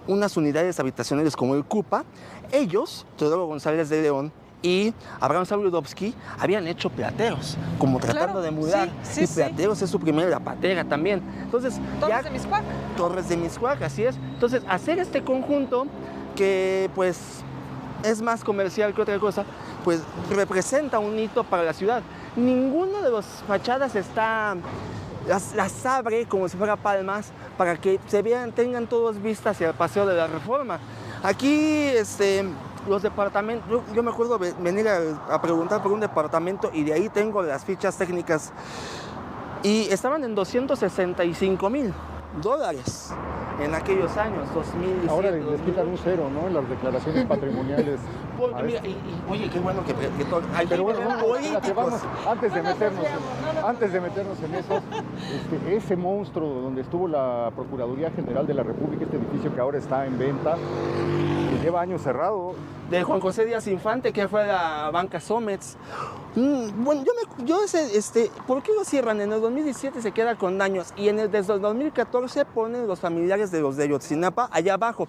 unas unidades habitacionales como el CUPA, ellos, Teodoro González de León y Abraham Sabludowski, habían hecho plateros, como tratando de mudar. Sí, y plateros es su primera, la patera también. Entonces, Torres de Miscuac. Torres de Miscuac, así es. Entonces, hacer este conjunto que pues es más comercial que otra cosa, pues representa un hito para la ciudad. Ninguno de las fachadas las abre como si fuera palmas para que se vean, tengan todos vistas hacia el Paseo de la Reforma. Aquí, los departamentos, yo me acuerdo venir a preguntar por un departamento y de ahí tengo las fichas técnicas y estaban en $265,000 en aquellos años, 2007. Ahora les quitan un cero, ¿no? En las declaraciones patrimoniales. Mira, oye, qué bueno que pero bueno, vamos, antes de meternos en eso, ese monstruo donde estuvo la Procuraduría General de la República, este edificio que ahora está en venta, que lleva años cerrado. De Juan José Díaz Infante, que fue la banca Somets. Bueno, ¿por qué lo cierran? En el 2017 se queda con daños y desde el 2014 ponen los familiares de los de Ayotzinapa allá abajo.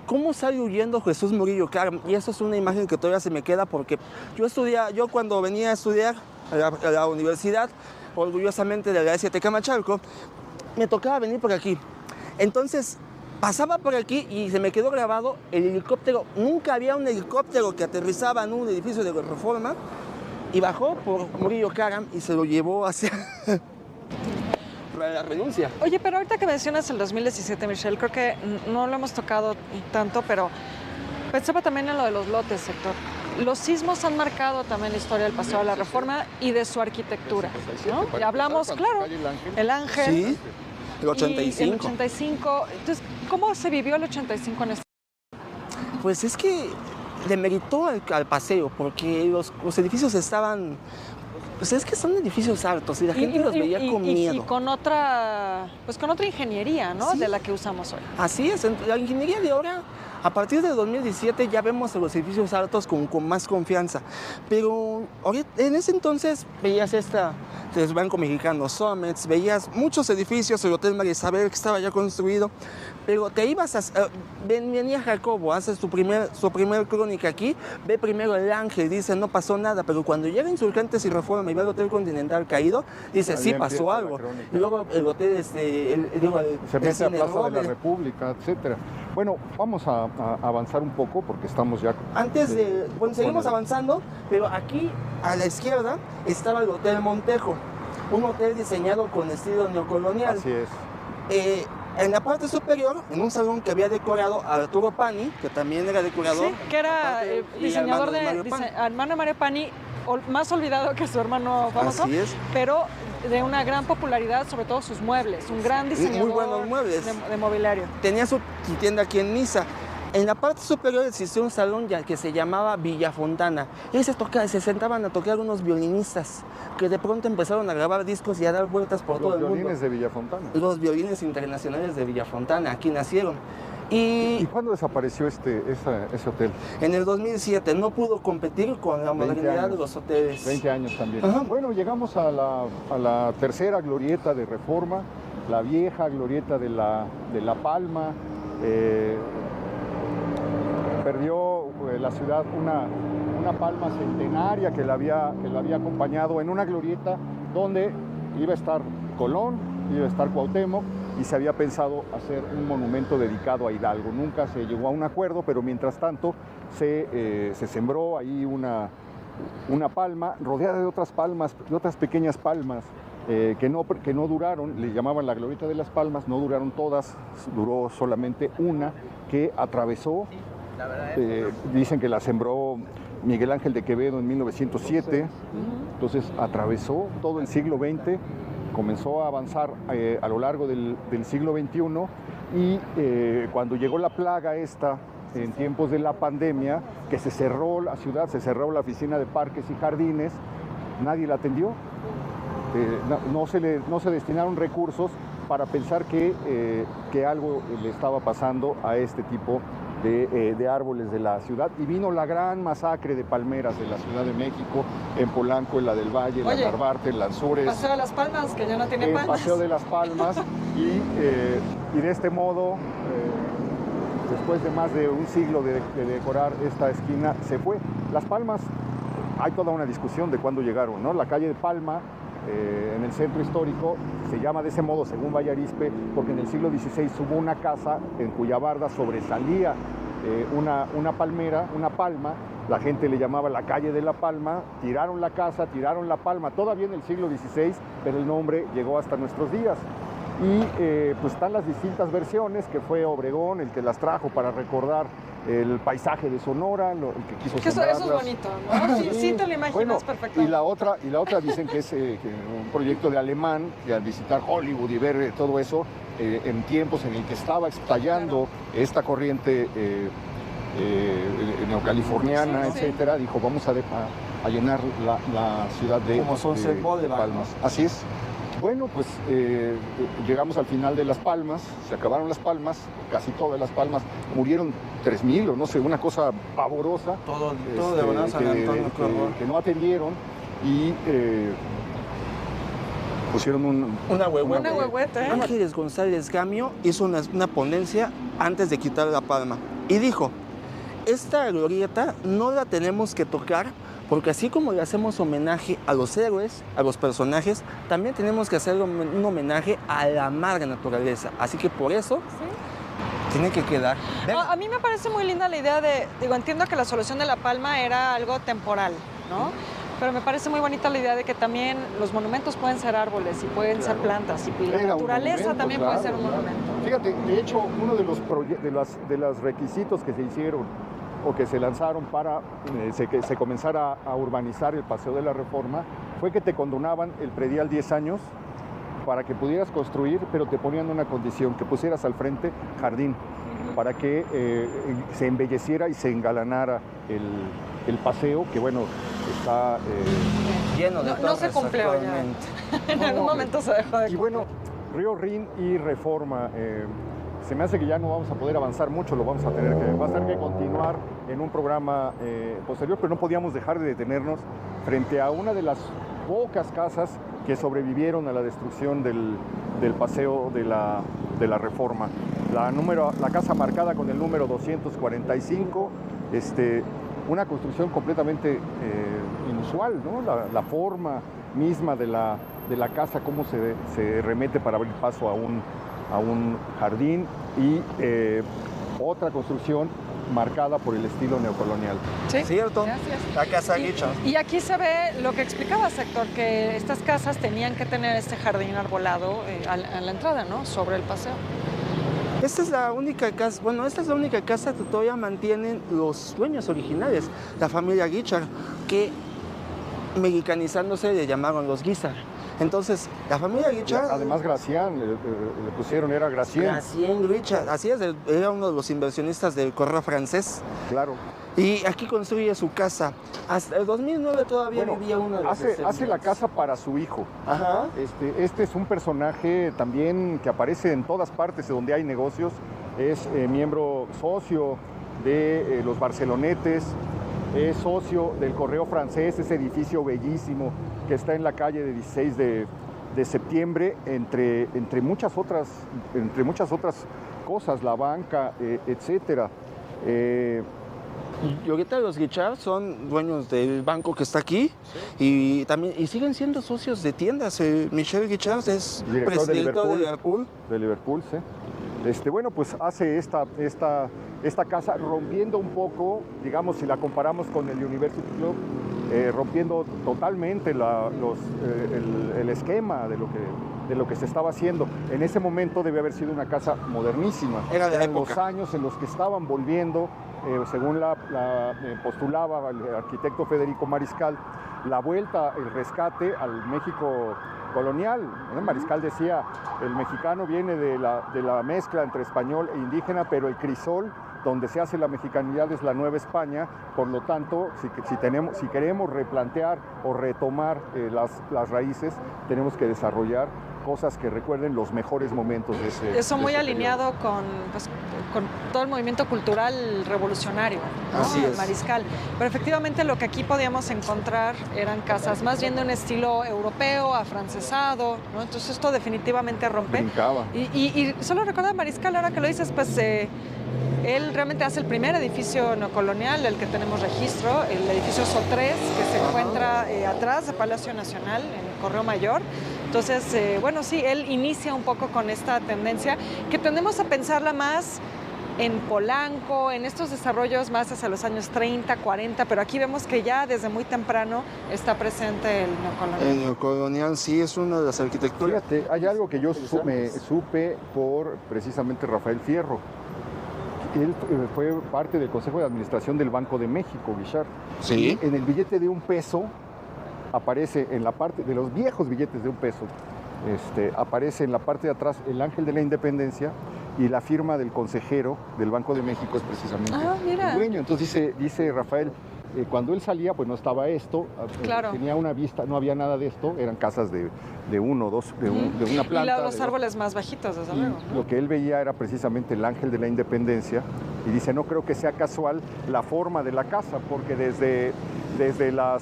¿Cómo sale huyendo Jesús Murillo Karam? Y eso es una imagen que todavía se me queda porque yo cuando venía a estudiar a la universidad, orgullosamente de la EST Camachalco, me tocaba venir por aquí. Entonces, pasaba por aquí y se me quedó grabado el helicóptero. Nunca había un helicóptero que aterrizaba en un edificio de Reforma y bajó por Murillo Karam y se lo llevó hacia la renuncia. Oye, pero ahorita que mencionas el 2017, Michelle, creo que no lo hemos tocado tanto, pero pensaba también en lo de los lotes, Héctor. Los sismos han marcado también la historia del Paseo de la Reforma y de su arquitectura, ¿no? Y hablamos, claro, el Ángel. Sí. El 85. El 85. Entonces, ¿cómo se vivió el 85 en este? Pues es que demeritó al paseo, porque los edificios estaban... Pues es que son edificios altos y la gente los veía con miedo. Y con otra ingeniería, ¿no? Sí. De la que usamos hoy. Así es, la ingeniería de ahora, a partir del 2017 ya vemos los edificios altos con más confianza. Pero en ese entonces veías el Banco Mexicano Somets, veías muchos edificios, el Hotel María Isabel que estaba ya construido, pero te ibas venía Jacobo, hace su primer crónica aquí, ve primero el Ángel, dice no pasó nada, pero cuando llega Insurgentes y Reforma y ve el Hotel Continental caído, dice sí pasó algo. Y luego el hotel, se mete a Plaza de la República, etcétera. Bueno, vamos a avanzar un poco porque estamos ya... seguimos avanzando, pero aquí a la izquierda estaba el Hotel Montejo, un hotel diseñado con estilo neocolonial. Así es. En la parte superior, en un salón que había decorado Arturo Pani, que también era decorador. Sí, que era diseñador hermano Mario Pani, más olvidado que su hermano famoso. Así es. Pero de una gran popularidad, sobre todo sus muebles, un gran diseñador. Muy buenos muebles. De mobiliario. Tenía su tienda aquí en Niza. En la parte superior existía un salón que se llamaba Villa Fontana. Y se sentaban a tocar unos violinistas que de pronto empezaron a grabar discos y a dar vueltas por todo el mundo. Los violines de Villa Fontana. Los violines internacionales de Villa Fontana, aquí nacieron. ¿Y cuándo desapareció ese hotel? En el 2007, no pudo competir con la modernidad de los hoteles. 20 años también. Ajá. Bueno, llegamos a la tercera glorieta de Reforma, la vieja glorieta de La Palma. Perdió la ciudad una palma centenaria que la había acompañado en una glorieta donde iba a estar Colón, iba a estar Cuauhtémoc y se había pensado hacer un monumento dedicado a Hidalgo. Nunca se llegó a un acuerdo, pero mientras tanto se sembró ahí una palma rodeada de otras palmas, de otras pequeñas palmas que no duraron, le llamaban la glorieta de las palmas, no duraron todas, duró solamente una que atravesó. Dicen que la sembró Miguel Ángel de Quevedo en 1907, entonces atravesó todo el siglo XX, comenzó a avanzar a lo largo del siglo XXI y cuando llegó la plaga esta, en tiempos de la pandemia, que se cerró la ciudad, se cerró la oficina de parques y jardines, nadie la atendió, no se destinaron recursos para pensar que algo le estaba pasando a este tipo de árboles de la ciudad, y vino la gran masacre de palmeras de la Ciudad de México, en Polanco, en la del Valle, en la Narvarte, en Lanzures. Paseo de las Palmas, que ya no tiene palmas. Paseo de las Palmas, y de este modo, después de más de un siglo de decorar esta esquina, se fue. Las Palmas, hay toda una discusión de cuándo llegaron, ¿no? La calle de Palma, en el centro histórico, se llama de ese modo según Vallarispe porque en el siglo XVI hubo una casa en cuya barda sobresalía una palmera, una palma, la gente le llamaba la calle de la Palma, tiraron la casa, tiraron la palma, todavía en el siglo XVI, pero el nombre llegó hasta nuestros días. Y pues están las distintas versiones, que fue Obregón el que las trajo para recordar el paisaje de Sonora, el que quiso sembrar. Eso es bonito, ¿no? Sí te lo imaginas bueno, perfectamente. Y la otra dicen que es un proyecto de alemán, que al visitar Hollywood y ver todo eso, en tiempos en el que estaba estallando esta corriente neocaliforniana, etcétera, dijo, vamos a llenar la ciudad de Palmas. Así es. Bueno, pues llegamos al final de Las Palmas, se acabaron Las Palmas, casi todas Las Palmas, murieron 3,000 o no sé, una cosa pavorosa. Todo de verdad, San Antonio, que no atendieron y pusieron una huehueta. Ángeles González Gamio hizo una ponencia antes de quitar La Palma y dijo, esta glorieta no la tenemos que tocar porque así como le hacemos homenaje a los héroes, a los personajes, también tenemos que hacer un homenaje a la madre naturaleza. Así que por eso tiene que quedar. A mí me parece muy linda la idea entiendo que la solución de La Palma era algo temporal, ¿no? Pero me parece muy bonita la idad de que también los monumentos pueden ser árboles y pueden ser plantas y la naturaleza también puede ser un monumento. Fíjate, de hecho, uno de los requisitos que se hicieron o que se lanzaron para que se comenzara a urbanizar el Paseo de la Reforma fue que te condonaban el predial 10 años para que pudieras construir, pero te ponían una condición, que pusieras al frente jardín, para que se embelleciera y se engalanara el paseo, que bueno, está lleno de torres. No se cumplió ya. En algún momento se dejó de cumplir. Y bueno, Río Rin y Reforma, se me hace que ya no vamos a poder avanzar mucho, va a tener que continuar en un programa posterior, pero no podíamos dejar de detenernos frente a una de las pocas casas que sobrevivieron a la destrucción del paseo de la Reforma. La casa marcada con el número 245, una construcción completamente inusual, ¿no? La forma misma de la casa, cómo se remete para abrir paso a un jardín y otra construcción marcada por el estilo neocolonial. Sí, cierto. Gracias. La casa Guicha. Y aquí se ve lo que explicabas, Héctor, que estas casas tenían que tener este jardín arbolado a la entrada, ¿no? Sobre el paseo. Esta es la única casa que todavía mantienen los dueños originales, la familia Guichard, que mexicanizándose le llamaron los Guizar. Entonces, la familia Guichard... Además, Gracián, le pusieron, era Gracien. Gracien Guichard, así es, era uno de los inversionistas del correo francés. Claro. Y aquí construye su casa. Hasta el 2009 todavía vivía uno de los hace la casa para su hijo. Ajá. Este es un personaje también que aparece en todas partes donde hay negocios. Es miembro socio de los Barcelonetes, es socio del correo francés, ese edificio bellísimo que está en la calle de 16 de septiembre, entre muchas otras cosas, la banca, etcétera. Y ahorita los Guichard son dueños del banco que está aquí, sí. y siguen siendo socios de tiendas. Michel Guichard es presidente de Liverpool. De Liverpool, sí. Bueno, pues hace esta casa rompiendo un poco, digamos, si la comparamos con el University Club, rompiendo totalmente el esquema de lo que se estaba haciendo. En ese momento debe haber sido una casa modernísima. Era de en los años en los que estaban volviendo, según postulaba el arquitecto Federico Mariscal, la vuelta, el rescate al México colonial. Mariscal decía, el mexicano viene de la mezcla entre español e indígena, pero el crisol donde se hace la mexicanidad es la Nueva España. Por lo tanto, si queremos replantear o retomar las raíces, tenemos que desarrollar cosas que recuerden los mejores momentos de ese Eso muy alineado periodo. con todo el movimiento cultural revolucionario, ¿no? Así es. Mariscal. Pero efectivamente lo que aquí podíamos encontrar eran casas más bien de un estilo europeo, afrancesado, ¿no? Entonces esto definitivamente rompe. Brincaba. Y solo recuerda Mariscal, ahora que lo dices, pues él realmente hace el primer edificio neocolonial del que tenemos registro, el edificio SO3, que se encuentra atrás de Palacio Nacional, en el Correo Mayor. Entonces, bueno, sí, él inicia un poco con esta tendencia que tendemos a pensarla más en Polanco, en estos desarrollos más hacia los años 30, 40, pero aquí vemos que ya desde muy temprano está presente el neocolonial. El neocolonial sí es una de las arquitecturas. Fíjate, hay algo que yo supe por precisamente Rafael Fierro. Él fue parte del Consejo de Administración del Banco de México, Guichard. Sí. En el billete de $1 aparece en la parte de los viejos billetes de $1, aparece en la parte de atrás el ángel de la independencia y la firma del consejero del Banco de México es precisamente el dueño. Entonces dice Rafael, cuando él salía, pues no estaba esto, claro. Tenía una vista, no había nada de esto, eran casas de uno, dos, de una planta. Y los árboles más bajitos, desde luego. Lo que él veía era precisamente el ángel de la independencia y dice, no creo que sea casual la forma de la casa, porque desde la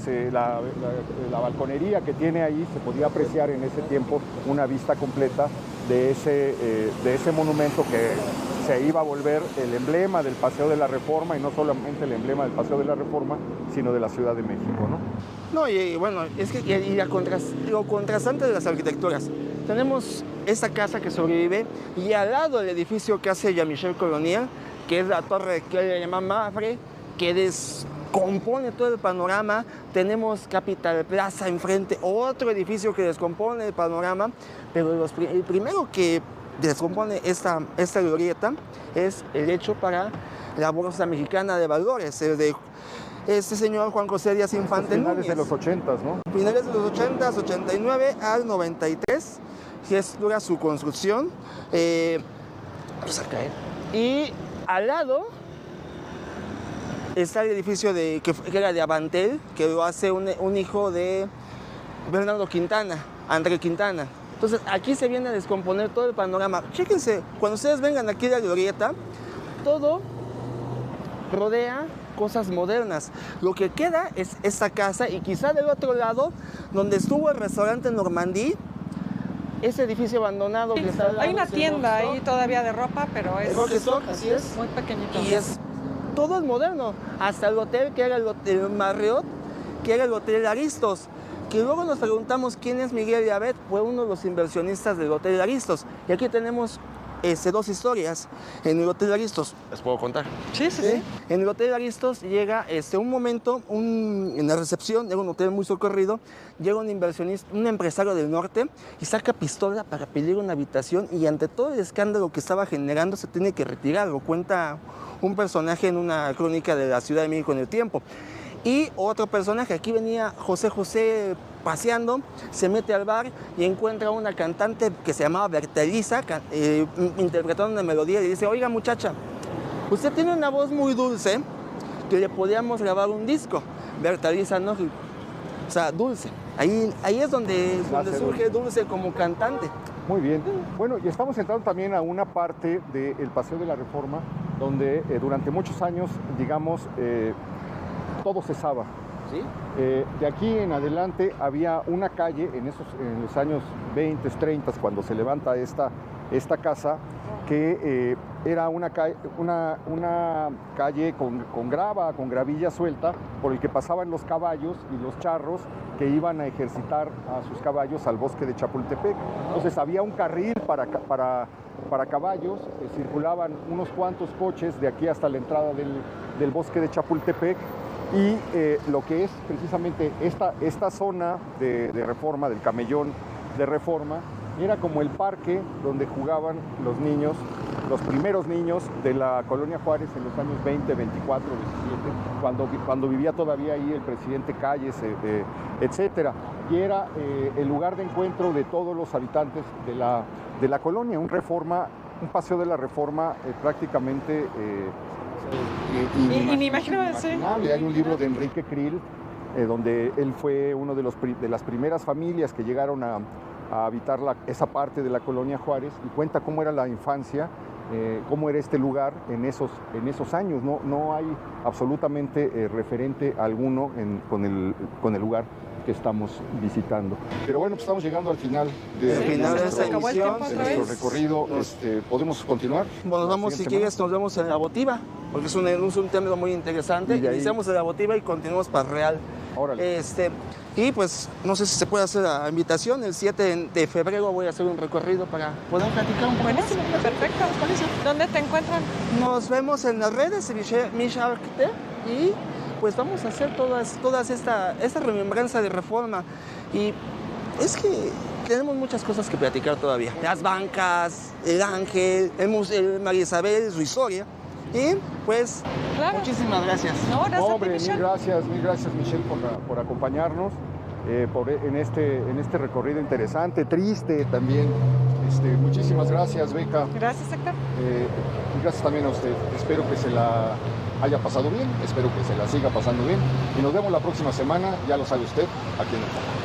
balconería que tiene ahí se podía apreciar en ese tiempo una vista completa de ese monumento que se iba a volver el emblema del Paseo de la Reforma, y no solamente el emblema del Paseo de la Reforma, sino de la Ciudad de México, ¿no? No, y bueno, es que lo contrastante de las arquitecturas. Tenemos esta casa que sobrevive y al lado el edificio que hace Jean-Michel Colonial, que es la torre que le llaman Mafre, que descompone todo el panorama. Tenemos Capital Plaza enfrente, otro edificio que descompone el panorama, pero el primero que descompone esta glorieta es el hecho para la Bolsa Mexicana de Valores, el de este señor Juan José Díaz Infante Núñez. Finales de los 80s, ¿no? Finales de los 80s, 89 al 93, que dura su construcción. Vamos a caer. Y al lado está el edificio que era de Avantel, que lo hace un hijo de Bernardo Quintana, André Quintana. Entonces aquí se viene a descomponer todo el panorama. Chéquense, cuando ustedes vengan aquí de la glorieta, todo rodea cosas modernas. Lo que queda es esta casa y quizá del otro lado, donde estuvo el restaurante Normandí, ese edificio abandonado que está al lado. Hay una tienda ahí todavía de ropa, pero es así es. Muy pequeñito. Y todo es moderno, hasta el hotel que era el Marriott, que era el Hotel Aristos, que luego nos preguntamos quién es Miguel de Abet. Fue uno de los inversionistas del Hotel Aristos. Y aquí tenemos dos historias. En el Hotel Aristos, ¿les puedo contar? Sí. En el Hotel Aristos llega un momento, en la recepción, era un hotel muy socorrido, llega un inversionista, un empresario del norte, y saca pistola para pedir una habitación, y ante todo el escándalo que estaba generando se tiene que retirar. Lo cuenta un personaje en una crónica de la Ciudad de México en el tiempo. Y otro personaje, aquí venía José paseando, se mete al bar y encuentra a una cantante que se llamaba Bertaliza, interpretando una melodía, y le dice, oiga muchacha, usted tiene una voz muy dulce, que le podíamos grabar un disco. Bertaliza no, o sea, dulce. Ahí es donde surge Dulce como cantante. Muy bien. Bueno, y estamos entrando también a una parte del Paseo de la Reforma, donde durante muchos años, digamos, todo cesaba. ¿Sí? De aquí en adelante había una calle en los años 20, 30, cuando se levanta esta casa, que era una calle con grava, con gravilla suelta, por el que pasaban los caballos y los charros que iban a ejercitar a sus caballos al bosque de Chapultepec. Entonces había un carril para caballos, circulaban unos cuantos coches de aquí hasta la entrada del bosque de Chapultepec. Y lo que es precisamente esta zona de Reforma, del camellón de Reforma, era como el parque donde jugaban los niños, los primeros niños de la Colonia Juárez en los años 20, 24, 17, cuando vivía todavía ahí el presidente Calles, etcétera. Y era el lugar de encuentro de todos los habitantes de la colonia, un Paseo de la Reforma prácticamente... inimaginable. Hay un libro de Enrique Krill, donde él fue uno de las primeras familias que llegaron a habitar esa parte de la Colonia Juárez, y cuenta cómo era la infancia, cómo era este lugar en esos años. No hay absolutamente referente alguno con el lugar que estamos visitando. Pero bueno, pues estamos llegando al final de esta emisión, de nuestro recorrido. ¿Podemos continuar? Bueno, vamos, si quieres, nos vemos en la Botiva, porque es un tema muy interesante. Iniciamos en la Botiva y continuamos para Real. Órale. Y pues, no sé si se puede hacer la invitación. El 7 de febrero voy a hacer un recorrido para poder platicar un poco. Buenísimo, perfecto. ¿Dónde te encuentran? Nos vemos en las redes, Michel Arquitect, y pues vamos a hacer esta remembranza de Reforma. Y es que tenemos muchas cosas que platicar todavía. Las bancas, el ángel, el María Isabel, su historia. Y pues, claro. Muchísimas gracias. No, gracias Hombre, a ti, Michelle. mil gracias Michelle por acompañarnos en este recorrido interesante, triste también. Muchísimas gracias, Beca. Gracias, Héctor. Y gracias también a usted. Espero que se la haya pasado bien, espero que se la siga pasando bien. Y nos vemos la próxima semana, ya lo sabe usted, aquí en el canal.